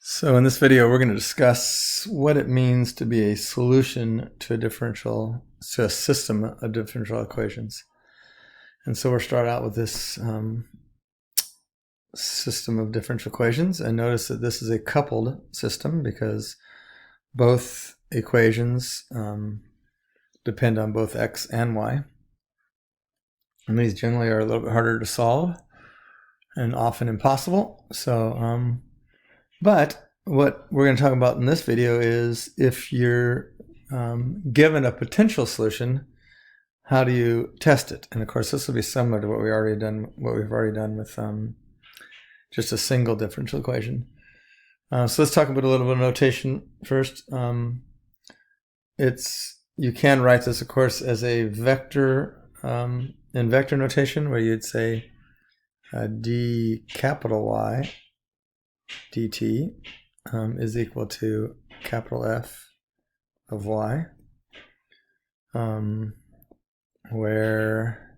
So in this video, we're going to discuss what it means to be a solution to a system of differential equations. And so we'll start out with this system of differential equations, and notice that this is a coupled system because both equations depend on both x and y. And these generally are a little bit harder to solve and often impossible. But what we're going to talk about in this video is if you're given a potential solution, how do you test it? And of course, this will be similar to what we've already done with just a single differential equation. So let's talk about a little bit of notation first. You can write this, of course, as a vector in vector notation, where you'd say d capital Y dt is equal to capital F of y, where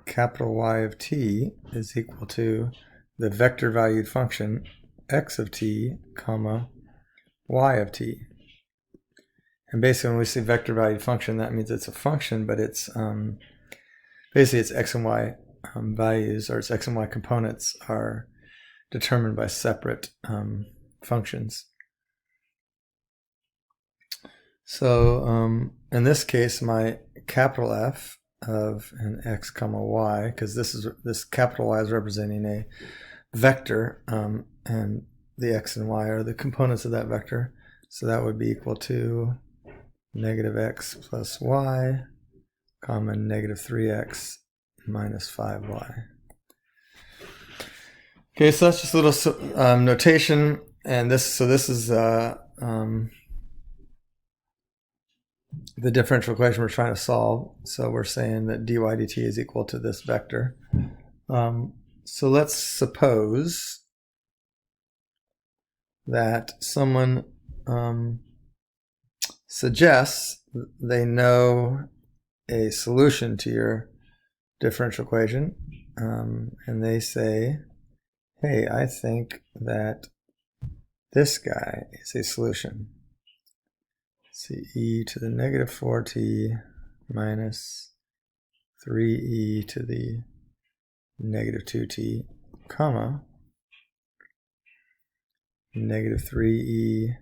capital Y of t is equal to the vector valued function x of t comma y of t. And basically, when we say vector valued function, that means it's a function, but it's basically its x and y values, or its x and y components, are determined by separate functions. So in this case, my capital F of an x comma y, because this capital Y is representing a vector, and the x and y are the components of that vector. So that would be equal to negative x plus y, comma negative 3x minus 5y. Okay, so that's just a little notation, and this is the differential equation we're trying to solve. So we're saying that dy dt is equal to this vector. So let's suppose that someone suggests they know a solution to your differential equation, and they say, hey, I think that this guy is a solution. See, e to the negative 4t minus 3e to the negative 2t, comma, negative 3e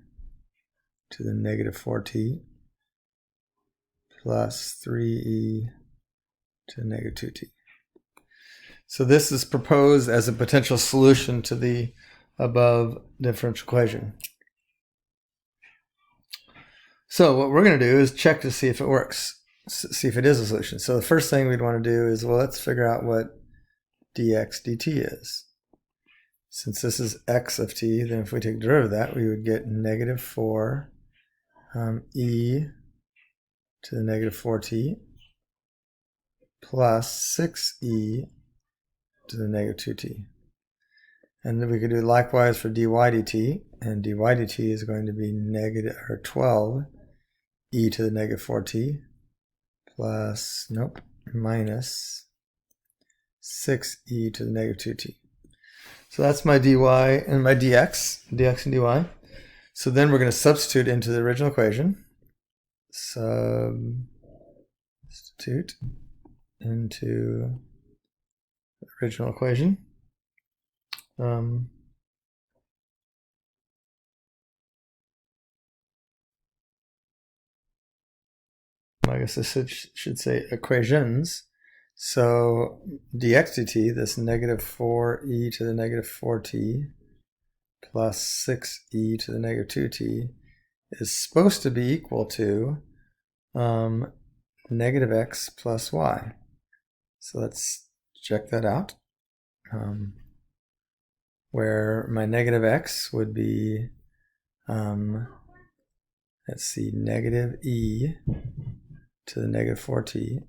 to the negative 4t plus 3e to the negative 2t. So this is proposed as a potential solution to the above differential equation. So what we're going to do is check to see if it works, see if it is a solution. So the first thing we'd want to do is, well, let's figure out what dx dt is. Since this is x of t, then if we take derivative of that, we would get negative 4 e to the negative 4t plus 6e to the negative 2t. And then we could do likewise for dy dt, and dy dt is going to be negative 12 e to the negative 4t plus, minus 6e to the negative 2t. So that's my dy and my dx and dy. So then we're going to substitute into the original equation. Substitute into the original equation. I guess this should say equations. So dx dt, this negative 4e to the negative 4t plus 6e to the negative 2t, is supposed to be equal to negative x plus y. So let's check that out. Where my negative x would be, let's see, negative e to the negative 4t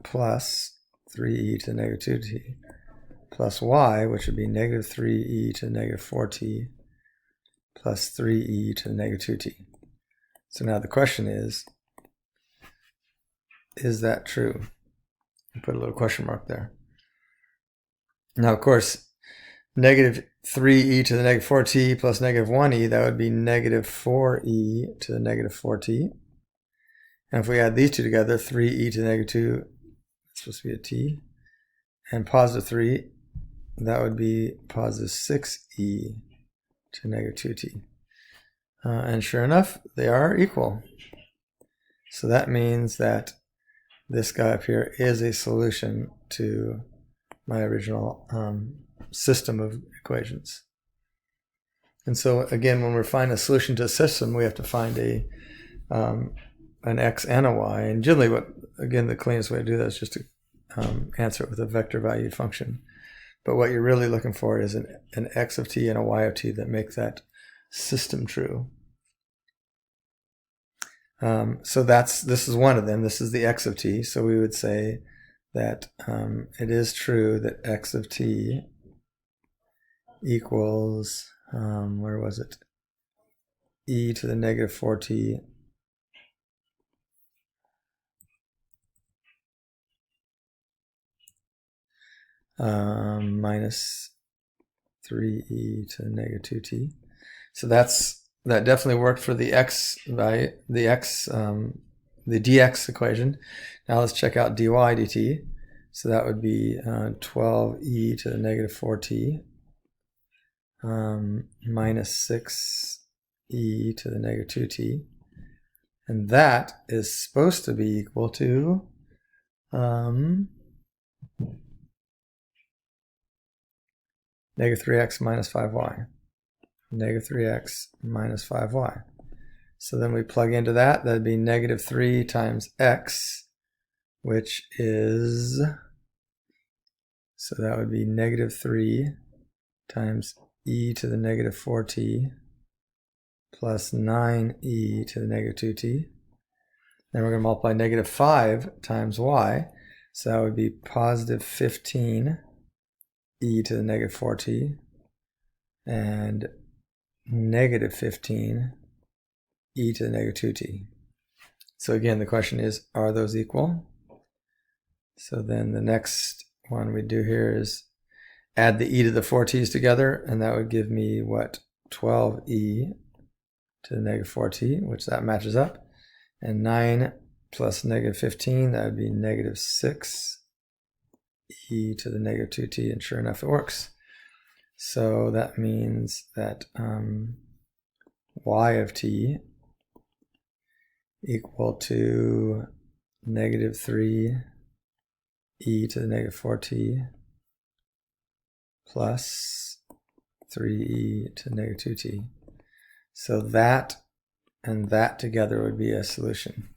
plus 3e to the negative 2t plus y, which would be negative 3e to the negative 4t plus 3e to the negative 2t. So now the question is that true? I put a little question mark there. Now, of course, negative 3e to the negative 4t plus negative 1e, that would be negative 4e to the negative 4t. And if we add these two together, 3e to the negative 2, it's supposed to be a t, and positive 3, that would be positive 6e to negative 2t. And sure enough, they are equal. So that means that this guy up here is a solution to my original system of equations. And so again, when we're finding a solution to a system, we have to find an x and a y. And generally, again, the cleanest way to do that is just to answer it with a vector valued function. But what you're really looking for is an x of t and a y of t that make that system true. So this is one of them. This is the x of t. So we would say that it is true that x of t equals, where was it? E to the negative 4t minus 3e to the negative 2t. So that definitely worked for the x value, the dx equation. Now let's check out dy dt. So that would be 12e to the negative 4t minus 6e to the negative 2t. And that is supposed to be equal to negative 3x minus 5y. Negative 3x minus 5y. So then we plug into that. That'd be negative 3 times x, which is, so that would be negative 3 times e to the negative 4t plus 9e to the negative 2t. Then we're going to multiply negative 5 times y. So that would be positive 15 e to the negative 4t and negative 15 e to the negative 2t. So again, the question is, are those equal? So then the next one we do here is add the e to the 4t's together, and that would give me what? 12e to the negative 4t, which that matches up. And 9 plus negative 15, that would be negative 6 e to the negative 2t, and sure enough, it works. So that means that y of t equal to negative 3 e to the negative 4t plus 3e to the negative 2t. So that and that together would be a solution.